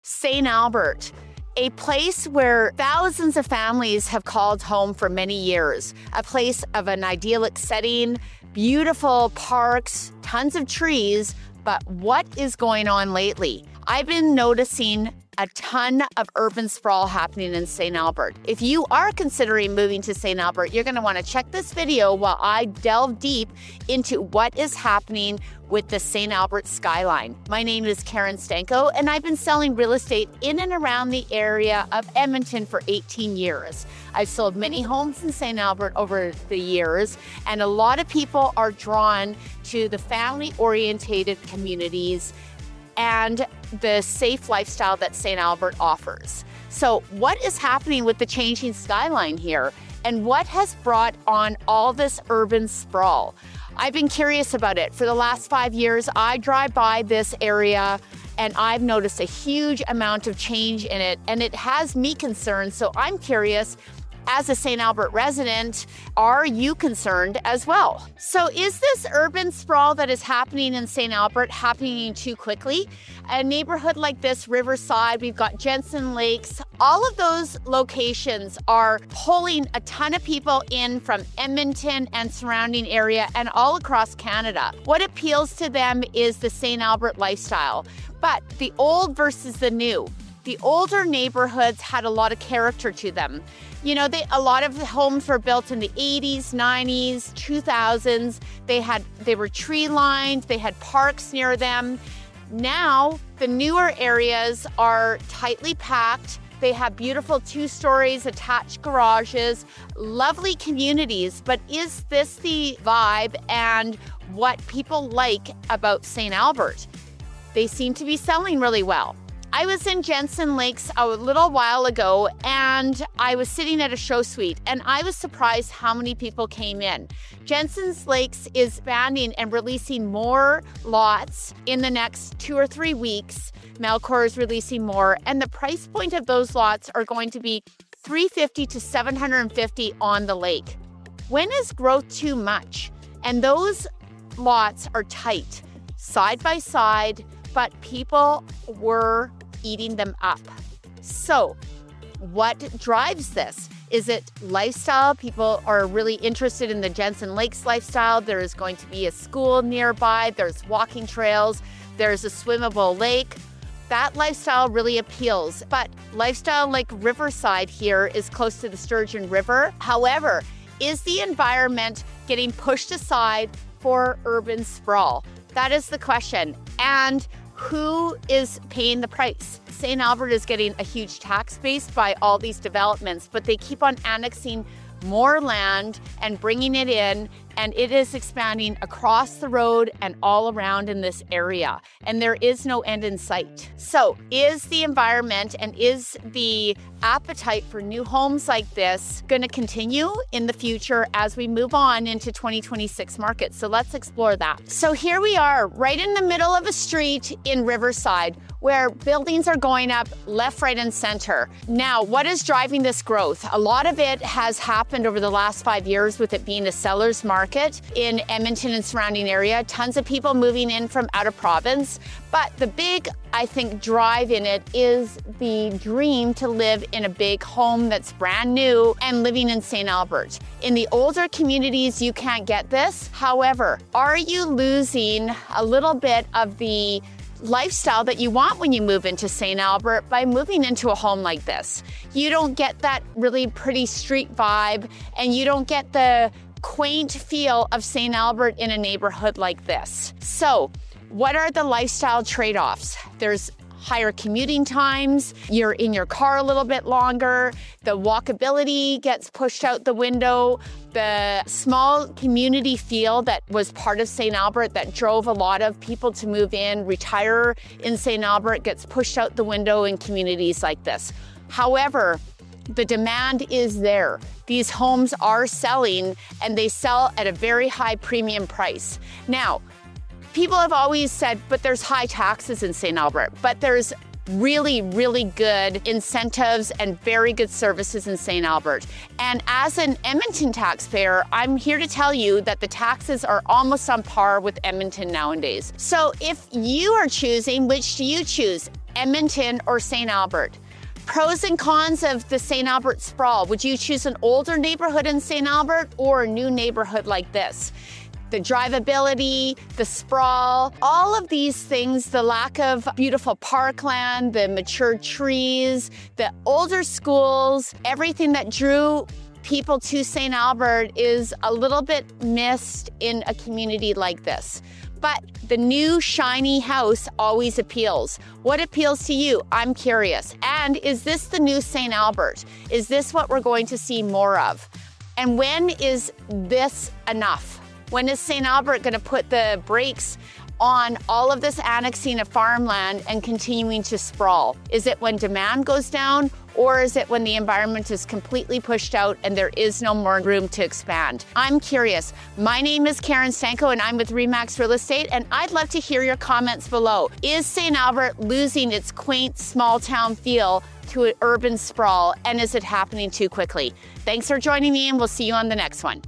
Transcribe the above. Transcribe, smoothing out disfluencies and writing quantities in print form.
St. Albert, a place where thousands of families have called home for many years, a place of an idyllic setting, beautiful parks, tons of trees, but what is going on lately? I've been noticing a ton of urban sprawl happening in St. Albert. If you are considering moving to St. Albert, you're going to want to check this video while I delve deep into what is happening with the St. Albert skyline. My name is Karen Stanko, and I've been selling real estate in and around the area of Edmonton for 18 years. I've sold many homes in St. Albert over the years, and a lot of people are drawn to the family-oriented communities and the safe lifestyle that St. Albert offers. So what is happening with the changing skyline here, and what has brought on all this urban sprawl? I've been curious about it. For the last 5 years, I drive by this area and I've noticed a huge amount of change in it, and it has me concerned. So I'm curious, as a St. Albert resident, are you concerned as well? So is this urban sprawl that is happening in St. Albert happening too quickly? A neighborhood like this, Riverside, we've got Jensen Lakes, all of those locations are pulling a ton of people in from Edmonton and surrounding area and all across Canada. What appeals to them is the St. Albert lifestyle, but the old versus the new. The older neighborhoods had a lot of character to them. You know, a lot of the homes were built in the 80s, 90s, 2000s. They were tree lined, they had parks near them. Now, the newer areas are tightly packed. They have beautiful 2 stories, attached garages, lovely communities. But is this the vibe and what people like about St. Albert? They seem to be selling really well. I was in Jensen Lakes a little while ago, and I was sitting at a show suite, and I was surprised how many people came in. Jensen Lakes is expanding and releasing more lots in the next 2 or 3 weeks. Melcor is releasing more, and the price point of those lots are going to be $350 to $750 on the lake. When is growth too much? And those lots are tight, side by side, but people were eating them up. So what drives this? Is it lifestyle? People are really interested in the Jensen Lakes lifestyle. There is going to be a school nearby. There's walking trails. There's a swimmable lake. That lifestyle really appeals. But lifestyle like Riverside here is close to the Sturgeon River. However, is the environment getting pushed aside for urban sprawl? That is the question. And who is paying the price? St. Albert is getting a huge tax base by all these developments, but they keep on annexing more land and bringing it in, and it is expanding across the road and all around in this area, and there is no end in sight. So is the environment and is the appetite for new homes like this going to continue in the future as we move on into 2026 markets? So let's explore that. So here we are right in the middle of a street in Riverside where buildings are going up left, right, and center. Now, what is driving this growth? A lot of it has happened over the last 5 years with it being a seller's market in Edmonton and surrounding area. Tons of people moving in from out of province. But the big, I think, drive in it is the dream to live in a big home that's brand new and living in St. Albert. In the older communities, you can't get this. However, are you losing a little bit of the lifestyle that you want when you move into St. Albert by moving into a home like this? You don't get that really pretty street vibe, and you don't get the quaint feel of St. Albert in a neighborhood like this. So what are the lifestyle trade-offs? There's higher commuting times, you're in your car a little bit longer, the walkability gets pushed out the window, the small community feel that was part of St. Albert that drove a lot of people to move in, retire in St. Albert gets pushed out the window in communities like this. However, the demand is there. These homes are selling, and they sell at a very high premium price. Now, people have always said, but there's high taxes in St. Albert, but there's really, really good incentives and very good services in St. Albert. And as an Edmonton taxpayer, I'm here to tell you that the taxes are almost on par with Edmonton nowadays. So if you are choosing, which do you choose? Edmonton or St. Albert? Pros and cons of the St. Albert sprawl. Would you choose an older neighborhood in St. Albert or a new neighborhood like this? The drivability, the sprawl, all of these things, the lack of beautiful parkland, the mature trees, the older schools, everything that drew people to St. Albert is a little bit missed in a community like this. But the new shiny house always appeals. What appeals to you? I'm curious. And is this the new St. Albert? Is this what we're going to see more of? And when is this enough? When is St. Albert going to put the brakes on all of this annexing of farmland and continuing to sprawl? Is it when demand goes down, or is it when the environment is completely pushed out and there is no more room to expand? I'm curious. My name is Karen Stanko and I'm with RE/MAX Real Estate, and I'd love to hear your comments below. Is St. Albert losing its quaint small town feel to an urban sprawl, and is it happening too quickly? Thanks for joining me, and we'll see you on the next one.